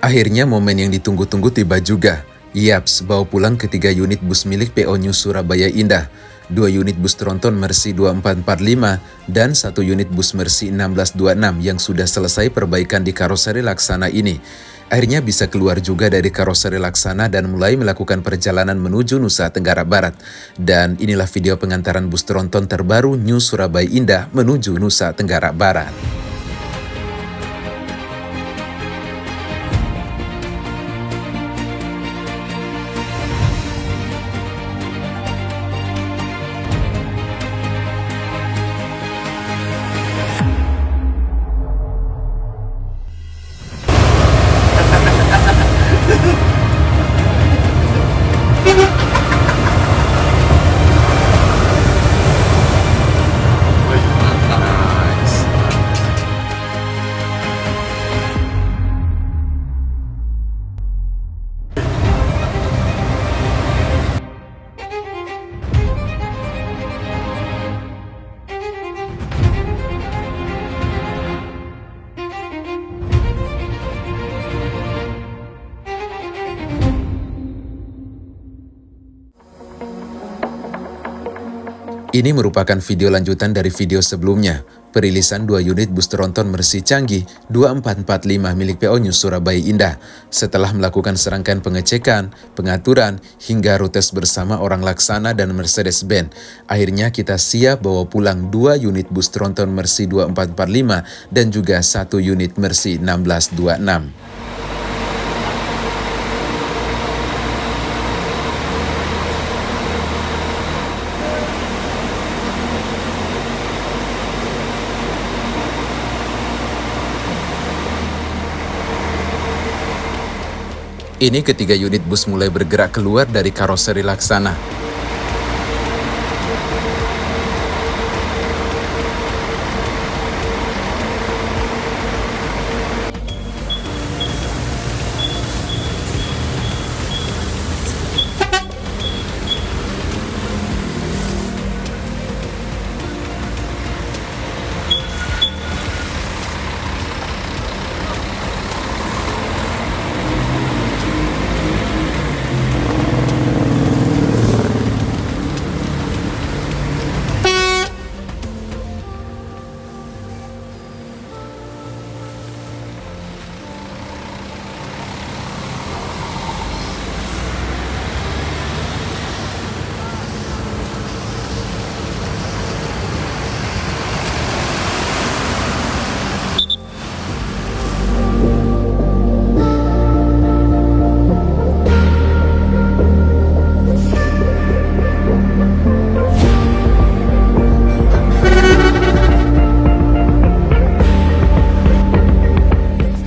Akhirnya momen yang ditunggu-tunggu tiba juga. Yaps, bawa pulang ketiga unit bus milik PO New Surabaya Indah, 2 unit bus tronton Mercy 2445, dan 1 unit bus Mercy 1626 yang sudah selesai perbaikan di karoseri Laksana ini. Akhirnya bisa keluar juga dari karoseri Laksana dan mulai melakukan perjalanan menuju Nusa Tenggara Barat. Dan inilah video pengantaran bus tronton terbaru New Surabaya Indah menuju Nusa Tenggara Barat. Ini merupakan video lanjutan dari video sebelumnya, perilisan 2 unit bus tronton Mercy Canggih 2445 milik PO New Surabaya Indah. Setelah melakukan serangkaian pengecekan, pengaturan, hingga rutes bersama orang laksana dan Mercedes-Benz, akhirnya kita siap bawa pulang 2 unit bus tronton Mercy 2445 dan juga 1 unit Mercy 1626. Ini ketiga unit bus mulai bergerak keluar dari karoseri Laksana.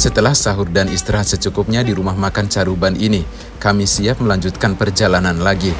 Setelah sahur dan istirahat secukupnya di rumah makan Caruban ini, kami siap melanjutkan perjalanan lagi.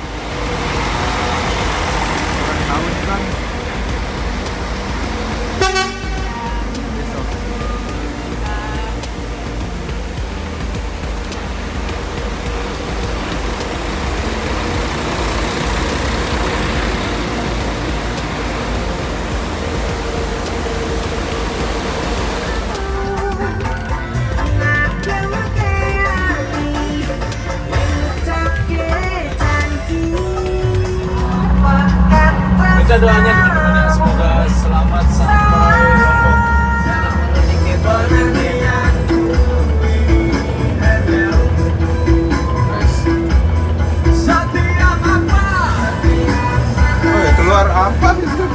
Minta doanya teman-teman, semoga selamat sampai Lombok. Oh, keluar apa itu?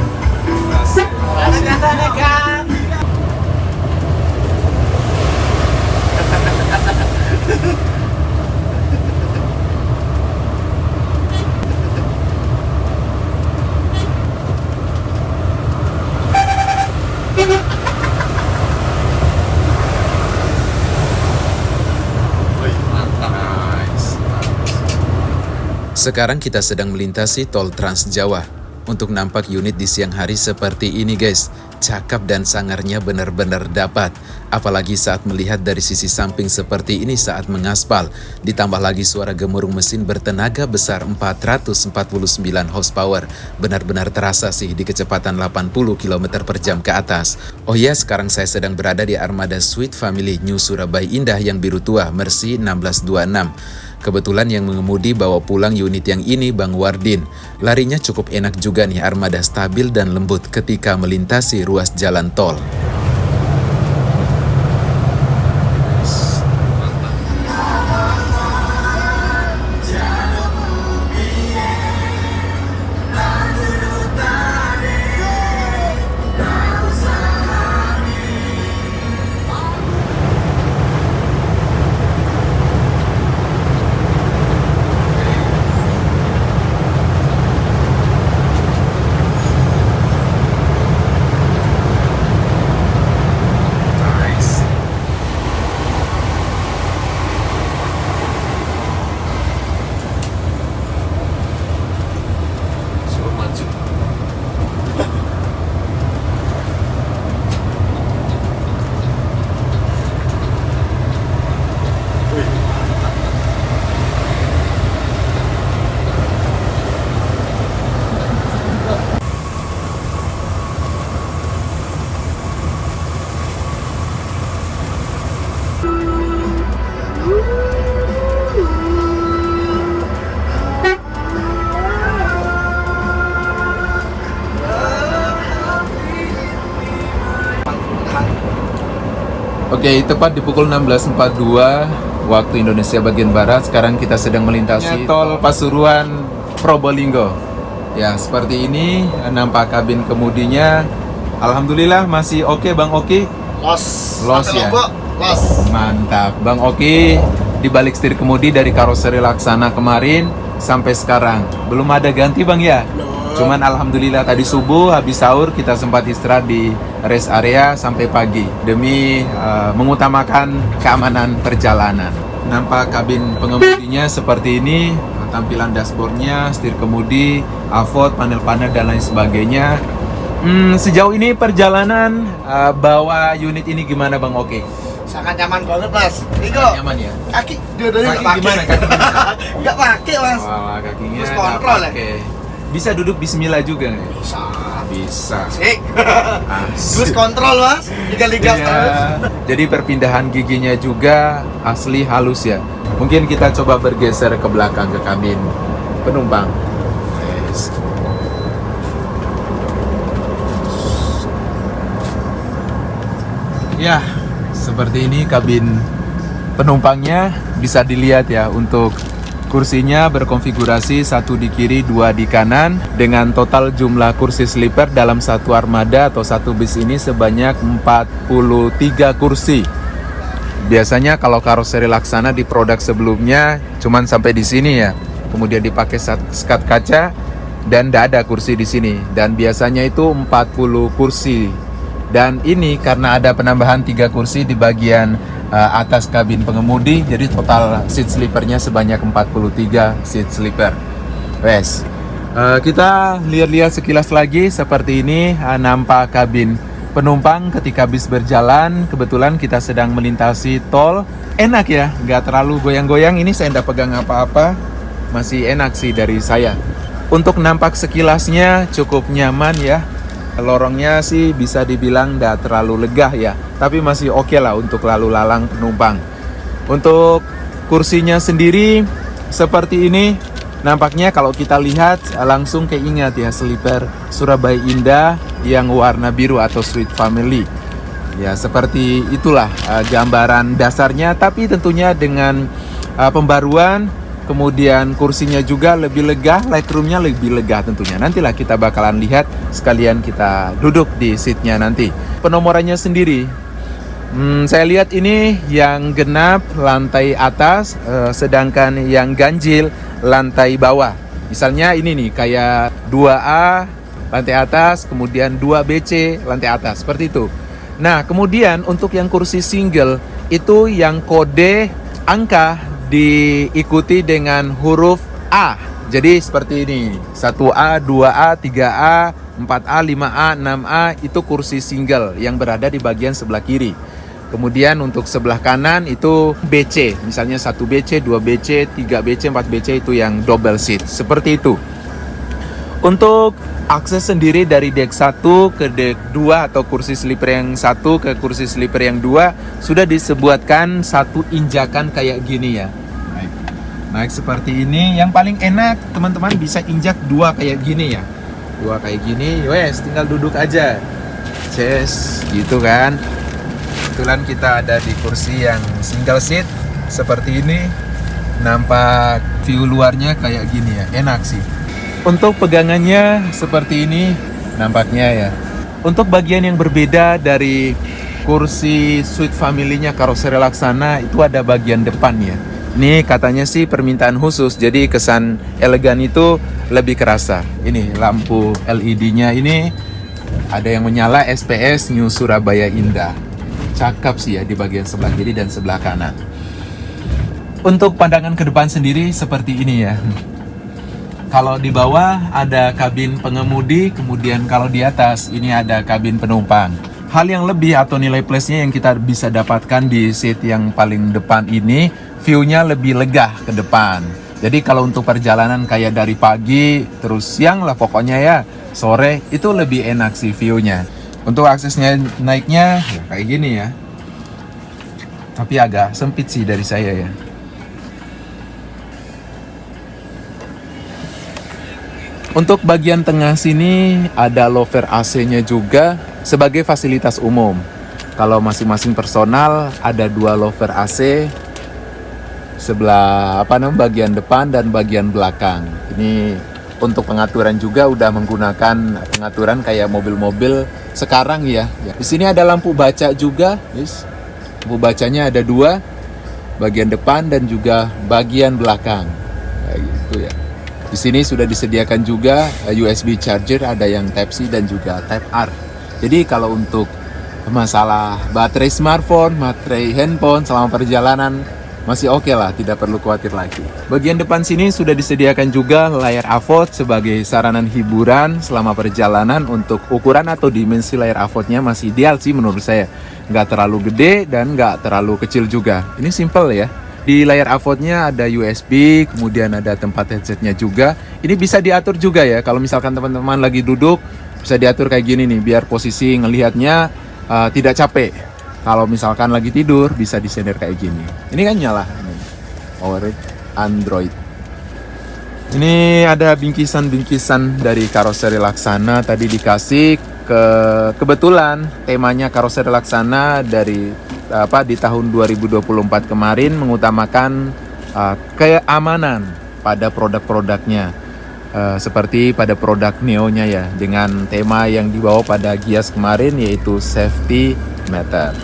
Sekarang kita sedang melintasi tol Trans Jawa. Untuk nampak unit di siang hari seperti ini guys, cakep dan sangarnya benar-benar dapat. Apalagi saat melihat dari sisi samping seperti ini saat mengaspal, ditambah lagi suara gemuruh mesin bertenaga besar 449 horsepower. Benar-benar terasa sih di kecepatan 80 km per jam ke atas. Oh ya, sekarang saya sedang berada di armada Sweet Family New Surabaya Indah yang biru tua, Mercy 1626. Kebetulan yang mengemudi bawa pulang unit yang ini Bang Wardin. Larinya cukup enak juga nih, armada stabil dan lembut ketika melintasi ruas jalan tol. Suruh maju. Oke, tepat di pukul 16.42 waktu Indonesia bagian Barat. Sekarang kita sedang melintasi tol Pasuruan Probolinggo. Ya, seperti ini nampak kabin kemudinya. Alhamdulillah masih oke Bang Oki. Los ya. Los. Mantap. Bang Oki di balik setir kemudi dari karoseri Laksana kemarin sampai sekarang. Belum ada ganti Bang ya? Cuman alhamdulillah tadi subuh habis sahur kita sempat istirahat di rest area sampai pagi demi mengutamakan keamanan perjalanan. Nampak kabin pengemudinya seperti ini, tampilan dashboardnya, setir kemudi, AVOD, panel-panel dan lain sebagainya. Sejauh ini perjalanan bawa unit ini gimana Bang Oki? Sangat nyaman banget Mas. Iko. Nyaman ya? Kaki dua-duanya Kaki nggak pakai. gimana? Kaki gimana? Nggak pakai Mas. Wah, kakinya Terus nggak kontrol ya? pakai. Bisa duduk bismillah juga nggak? Bisa. Bisa. Sik. Asik. Terus kontrol Mas. Liga-liga Iya. terus. Jadi perpindahan giginya juga asli halus ya. Mungkin kita coba bergeser ke belakang ke kabin penumpang. Yes. Ya, seperti ini kabin penumpangnya, bisa dilihat ya. Untuk kursinya berkonfigurasi satu di kiri, dua di kanan, dengan total jumlah kursi sleeper dalam satu armada atau satu bis ini sebanyak 43 kursi. Biasanya kalau karoseri Laksana di produk sebelumnya cuman sampai di sini ya. Kemudian dipakai skat kaca dan tidak ada kursi di sini. Dan biasanya itu 40 kursi. Dan ini karena ada penambahan 3 kursi di bagian atas kabin pengemudi, jadi total seat sleepernya sebanyak 43 seat sleeper. Wes, kita lihat-lihat sekilas lagi seperti ini nampak kabin penumpang ketika bis berjalan. Kebetulan kita sedang melintasi tol, enak ya, nggak terlalu goyang-goyang. Ini saya tidak pegang apa-apa, masih enak sih dari saya. Untuk nampak sekilasnya cukup nyaman ya. Lorongnya sih bisa dibilang tidak terlalu legah ya, tapi masih oke lah untuk lalu lalang penumpang. Untuk kursinya sendiri seperti ini, nampaknya kalau kita lihat langsung keingat ya sleeper Surabaya Indah yang warna biru atau Sweet Family. Ya seperti itulah gambaran dasarnya, tapi tentunya dengan pembaruan. Kemudian kursinya juga lebih lega, legroomnya lebih lega tentunya. Nantilah kita bakalan lihat, sekalian kita duduk di seatnya nanti. Penomorannya sendiri, saya lihat ini yang genap lantai atas, sedangkan yang ganjil lantai bawah. Misalnya ini nih kayak 2A lantai atas, kemudian 2BC lantai atas, seperti itu. Nah kemudian untuk yang kursi single itu yang kode angka diikuti dengan huruf A. Jadi seperti ini, 1A, 2A, 3A, 4A, 5A, 6A itu kursi single yang berada di bagian sebelah kiri. Kemudian untuk sebelah kanan itu BC, misalnya 1 BC, 2 BC, 3 BC, 4 BC itu yang double seat. Seperti itu. Untuk akses sendiri dari deck 1 ke deck 2 atau kursi sleeper yang 1 ke kursi sleeper yang 2 sudah disebutkan satu injakan kayak gini ya. Naik seperti ini. Yang paling enak teman-teman bisa injak 2 kayak gini ya. 2 kayak gini, wes tinggal duduk aja. Gitu kan. Kebetulan kita ada di kursi yang single seat seperti ini. Nampak view luarnya kayak gini ya, enak sih. Untuk pegangannya seperti ini nampaknya ya. Untuk bagian yang berbeda dari kursi Sweet Family-nya Karoseri Laksana itu ada bagian depannya. Ini katanya sih permintaan khusus, jadi kesan elegan itu lebih kerasa. Ini lampu LED-nya ini ada yang menyala SPS New Surabaya Indah. Cakep sih ya di bagian sebelah kiri dan sebelah kanan. Untuk pandangan ke depan sendiri seperti ini ya. Kalau di bawah ada kabin pengemudi, kemudian kalau di atas ini ada kabin penumpang. Hal yang lebih atau nilai plusnya yang kita bisa dapatkan di seat yang paling depan ini, view-nya lebih lega ke depan. Jadi kalau untuk perjalanan kayak dari pagi terus siang lah pokoknya ya, sore itu lebih enak sih view-nya. Untuk aksesnya naiknya ya kayak gini ya. Tapi agak sempit sih dari saya ya. Untuk bagian tengah sini ada lover AC-nya juga sebagai fasilitas umum. Kalau masing-masing personal ada 2 lover AC sebelah bagian depan dan bagian belakang. Ini untuk pengaturan juga udah menggunakan pengaturan kayak mobil-mobil sekarang ya. Di sini ada lampu baca juga, guys. Lampu bacanya ada 2, bagian depan dan juga bagian belakang. Kayak gitu ya. Di sini sudah disediakan juga USB charger, ada yang Type C dan juga Type R. Jadi kalau untuk masalah baterai smartphone, baterai handphone selama perjalanan masih oke lah, tidak perlu khawatir lagi. Bagian depan sini sudah disediakan juga layar AVOD sebagai saranan hiburan selama perjalanan. Untuk ukuran atau dimensi layar AVOD-nya masih ideal sih menurut saya. Nggak terlalu gede dan nggak terlalu kecil juga. Ini simple ya. Di layar AVOD-nya ada USB, kemudian ada tempat headsetnya juga. Ini bisa diatur juga ya, kalau misalkan teman-teman lagi duduk, bisa diatur kayak gini nih, biar posisi ngelihatnya tidak capek. Kalau misalkan lagi tidur, bisa disender kayak gini. Ini kan nyala. Power Android. Ini ada bingkisan-bingkisan dari Karoseri Laksana. Tadi dikasih kebetulan temanya Karoseri Laksana dari di tahun 2024 kemarin mengutamakan keamanan pada produk-produknya. Seperti pada produk Neo-nya ya, dengan tema yang dibawa pada Gias kemarin yaitu Safety Matter.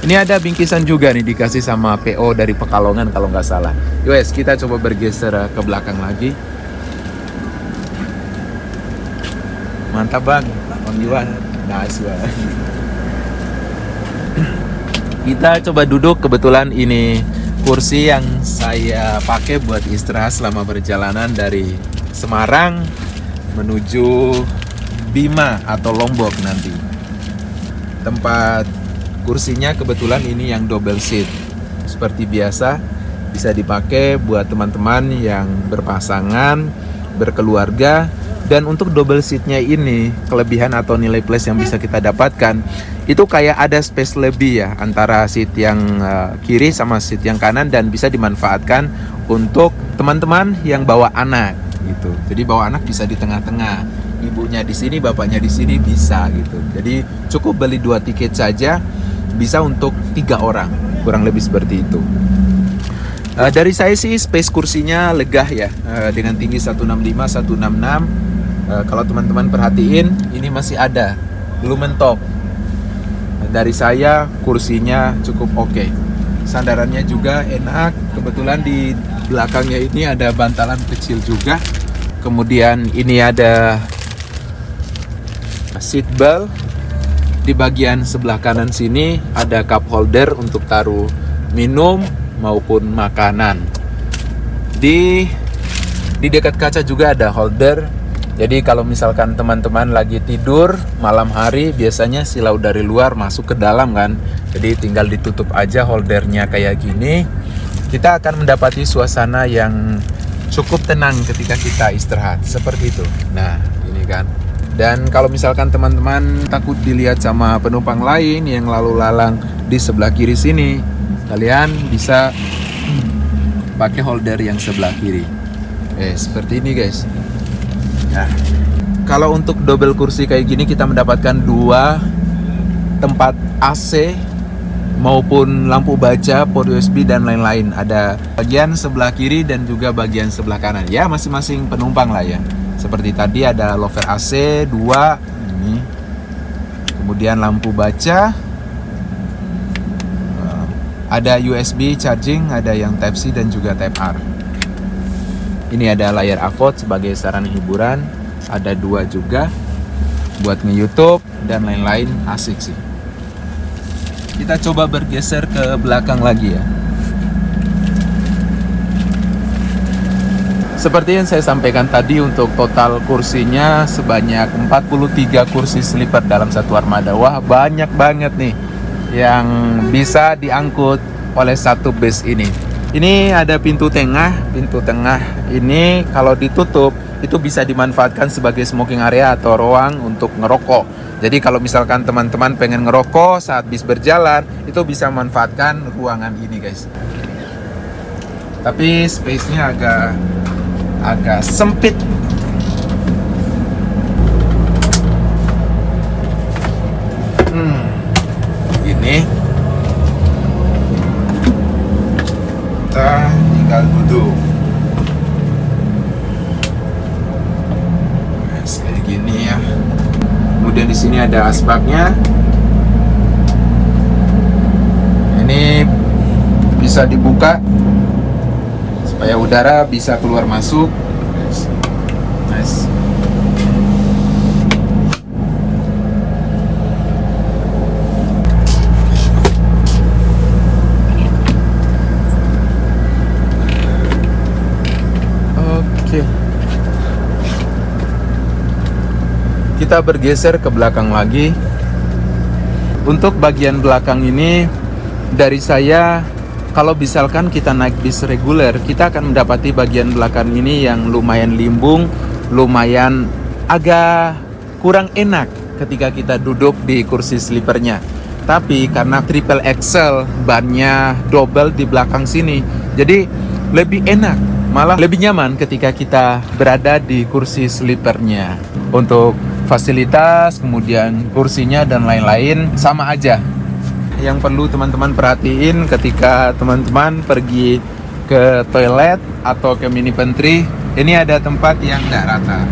Ini ada bingkisan juga nih dikasih sama PO dari Pekalongan kalau nggak salah. Yowes, kita coba bergeser ke belakang lagi. Mantap bang, Bang Iwan. Nice banget. Kita coba duduk, kebetulan ini kursi yang saya pakai buat istirahat selama perjalanan dari Semarang menuju Bima atau Lombok nanti. Tempat kursinya kebetulan ini yang double seat. Seperti biasa bisa dipakai buat teman-teman yang berpasangan, berkeluarga. Dan untuk double seatnya ini, kelebihan atau nilai plus yang bisa kita dapatkan itu kayak ada space lebih ya antara seat yang kiri sama seat yang kanan, dan bisa dimanfaatkan untuk teman-teman yang bawa anak gitu. Jadi bawa anak bisa di tengah-tengah, ibunya di sini, bapaknya di sini bisa gitu. Jadi cukup beli 2 tiket saja, bisa untuk 3 orang, kurang lebih seperti itu. Dari saya sih space kursinya lega ya, dengan tinggi 165, 166. Kalau teman-teman perhatiin, ini masih ada, belum mentok. Dari saya kursinya cukup oke. Sandarannya juga enak. Kebetulan di belakangnya ini ada bantalan kecil juga. Kemudian ini ada seat belt. Di bagian sebelah kanan sini ada cup holder untuk taruh minum maupun makanan. Di dekat kaca juga ada holder. Jadi kalau misalkan teman-teman lagi tidur malam hari, biasanya silau dari luar masuk ke dalam kan. Jadi tinggal ditutup aja holdernya kayak gini. Kita akan mendapati suasana yang cukup tenang ketika kita istirahat, seperti itu. Nah, ini kan. Dan kalau misalkan teman-teman takut dilihat sama penumpang lain yang lalu lalang di sebelah kiri sini, kalian bisa pakai holder yang sebelah kiri. Seperti ini guys. Nah, kalau untuk double kursi kayak gini kita mendapatkan 2 tempat AC maupun lampu baca, port USB dan lain-lain. Ada bagian sebelah kiri dan juga bagian sebelah kanan. Ya, masing-masing penumpang lah ya. Seperti tadi ada lover AC 2 ini. Kemudian lampu baca. Ada USB charging, ada yang Type C dan juga Type R. Ini ada layar AVOD sebagai sarana hiburan. Ada 2 juga buat nge-YouTube dan lain-lain, asik sih. Kita coba bergeser ke belakang lagi ya. Seperti yang saya sampaikan tadi, untuk total kursinya sebanyak 43 kursi sleeper dalam satu armada. Wah, banyak banget nih yang bisa diangkut oleh satu bus ini. Ini ada pintu tengah. Pintu tengah ini kalau ditutup itu bisa dimanfaatkan sebagai smoking area atau ruang untuk ngerokok. Jadi kalau misalkan teman-teman pengen ngerokok saat bis berjalan, itu bisa memanfaatkan ruangan ini guys. Tapi space-nya agak sempit. Ini kita tinggal duduk. Kayak gini ya. Kemudian di sini ada asbaknya. Ini bisa dibuka supaya udara bisa keluar masuk. Nice. Oke. Kita bergeser ke belakang lagi. Untuk bagian belakang ini dari saya, kalau misalkan kita naik bis reguler, kita akan mendapati bagian belakang ini yang lumayan limbung, lumayan agak kurang enak ketika kita duduk di kursi sleepernya. Tapi karena triple axle, bannya double di belakang sini, jadi lebih enak, malah lebih nyaman ketika kita berada di kursi sleepernya. Untuk fasilitas, kemudian kursinya dan lain-lain sama aja. Yang perlu teman-teman perhatiin ketika teman-teman pergi ke toilet atau ke mini pantry, ini ada tempat yang nggak rata.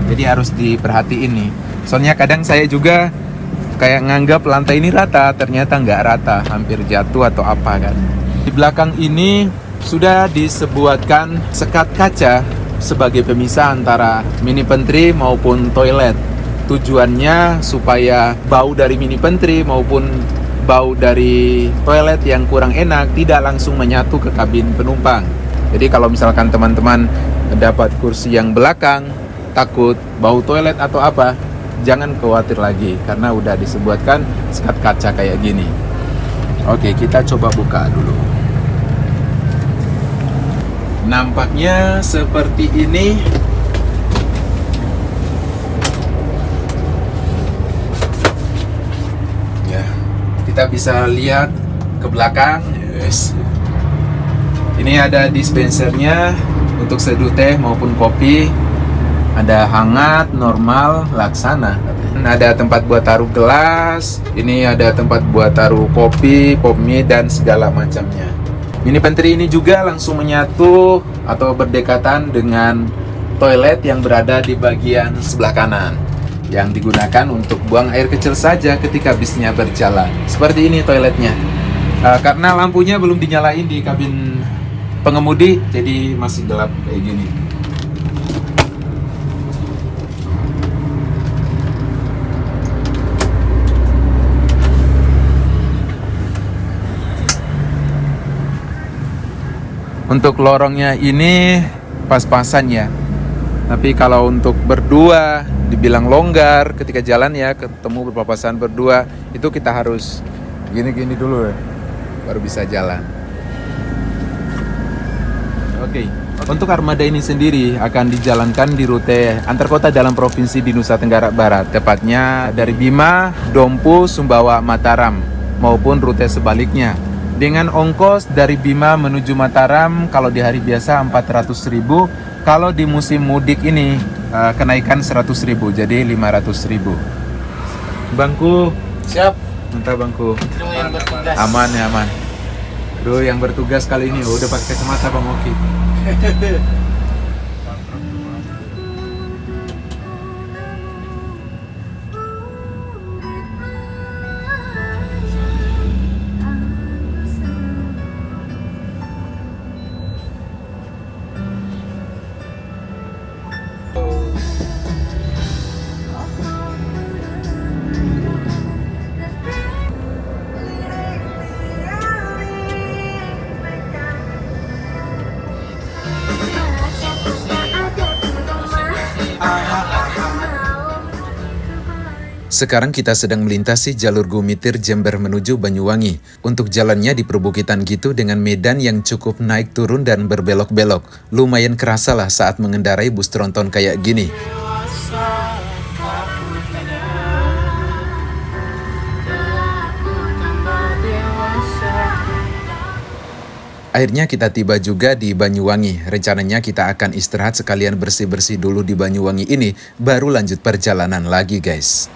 Jadi harus diperhatiin nih. Soalnya kadang saya juga kayak nganggap lantai ini rata, ternyata nggak rata, hampir jatuh atau apa kan. Di belakang ini sudah disebuatkan sekat kaca sebagai pemisah antara mini pantry maupun toilet. Tujuannya supaya bau dari mini pantry maupun bau dari toilet yang kurang enak tidak langsung menyatu ke kabin penumpang. Jadi kalau misalkan teman-teman dapat kursi yang belakang, takut bau toilet atau apa, jangan khawatir lagi karena udah disebuatkan sekat kaca kayak gini. Oke, kita coba buka dulu. Nampaknya seperti ini. Kita bisa lihat ke belakang. Yes. Ini ada dispensernya untuk seduh teh maupun kopi. Ada hangat, normal, laksana. Ada tempat buat taruh gelas. Ini ada tempat buat taruh kopi, pop mie dan segala macamnya. Mini pantry ini juga langsung menyatu atau berdekatan dengan toilet yang berada di bagian sebelah kanan, yang digunakan untuk buang air kecil saja ketika bisnya berjalan. Seperti ini toiletnya. Karena lampunya belum dinyalain di kabin pengemudi, jadi masih gelap kayak gini. Untuk lorongnya ini pas-pasan ya. Tapi kalau untuk berdua dibilang longgar ketika jalan ya, ketemu berpapasan berdua, itu kita harus Gini-gini dulu ya, baru bisa jalan. Oke, untuk armada ini sendiri akan dijalankan di rute antar kota dalam provinsi di Nusa Tenggara Barat, tepatnya dari Bima, Dompu, Sumbawa, Mataram, maupun rute sebaliknya. Dengan ongkos dari Bima menuju Mataram, kalau di hari biasa 400.000, kalau di musim mudik ini kenaikan 100.000, jadi 500.000. Bangku, Siap. mantap bangku. Terima yang bertugas. Aman ya aman. Aduh, yang bertugas kali ini udah pakai kacamata Bang Oki. Sekarang kita sedang melintasi jalur Gumitir Jember menuju Banyuwangi. Untuk jalannya di perbukitan gitu dengan medan yang cukup naik turun dan berbelok-belok. Lumayan kerasa lah saat mengendarai bus tronton kayak gini. Akhirnya kita tiba juga di Banyuwangi. Rencananya kita akan istirahat sekalian bersih-bersih dulu di Banyuwangi ini, baru lanjut perjalanan lagi guys.